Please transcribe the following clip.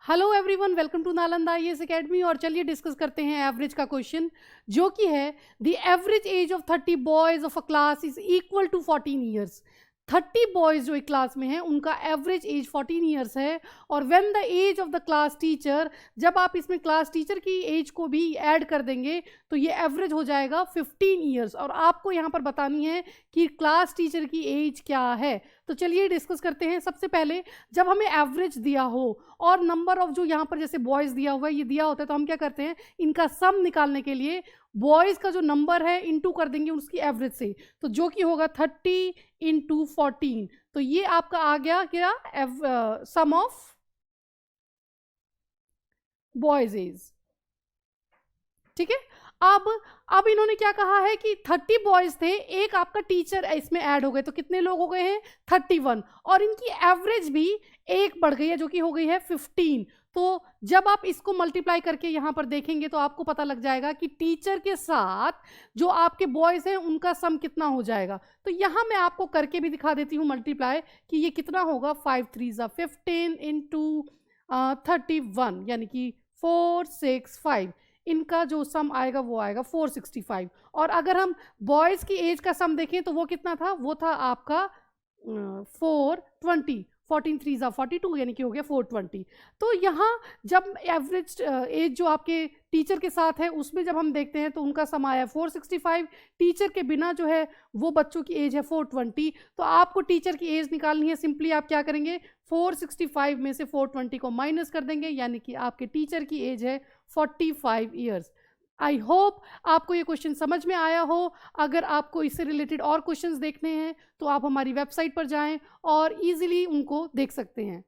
Hello everyone, welcome to Nalanda IAS academy. और चलिए discuss करते हैं एवरेज का क्वेश्चन, जो कि है the average age of 30 boys of a class is equal to 14 years. 30 boys जो एक क्लास में हैं उनका एवरेज एज 14 ईयर्स है। और when the age of the class teacher, जब आप इसमें क्लास टीचर की एज को भी ऐड कर देंगे तो ये एवरेज हो जाएगा 15 ईयर्स। और आपको यहाँ पर बतानी है कि क्लास टीचर की एज क्या है। तो चलिए डिस्कस करते हैं। सबसे पहले, जब हमें एवरेज दिया हो और नंबर ऑफ जो यहाँ पर जैसे बॉयज दिया हुआ है ये दिया होता है, तो हम क्या करते हैं, इनका सम निकालने के लिए बॉयज का जो नंबर है इनटू कर देंगे उसकी एवरेज से, तो जो कि होगा 30 इंटू 14। तो ये आपका आ गया क्या, सम ऑफ बॉयज एज। ठीक है। अब इन्होंने क्या कहा है कि 30 बॉयज थे, एक आपका टीचर इसमें ऐड हो गए, तो कितने लोग हो गए हैं, 31। और इनकी एवरेज भी एक बढ़ गई है जो कि हो गई है 15। तो जब आप इसको मल्टीप्लाई करके यहाँ पर देखेंगे तो आपको पता लग जाएगा कि टीचर के साथ जो आपके बॉयज हैं उनका सम कितना हो जाएगा। तो यहाँ मैं आपको करके भी दिखा देती हूँ मल्टीप्लाई कि ये कितना होगा। 5 3 15 इंटू 31 यानी कि 465, इनका जो सम आएगा वो आएगा 465। और अगर हम बॉयज़ की एज का सम देखें तो वो कितना था, वो था आपका 420। 14 3 42 यानी कि हो गया 420। तो यहाँ जब एवरेज एज जो आपके टीचर के साथ है उसमें जब हम देखते हैं तो उनका सम आया 465। टीचर के बिना जो है वो बच्चों की एज है 420। तो आपको टीचर की एज निकालनी है। सिंपली आप क्या करेंगे, 465 में से 420 को माइनस कर देंगे, यानी कि आपके टीचर की एज है 45 ईयर्स। आई होप आपको ये क्वेश्चन समझ में आया हो। अगर आपको इससे रिलेटेड और क्वेश्चंस देखने हैं तो आप हमारी वेबसाइट पर जाएं और इजीली उनको देख सकते हैं।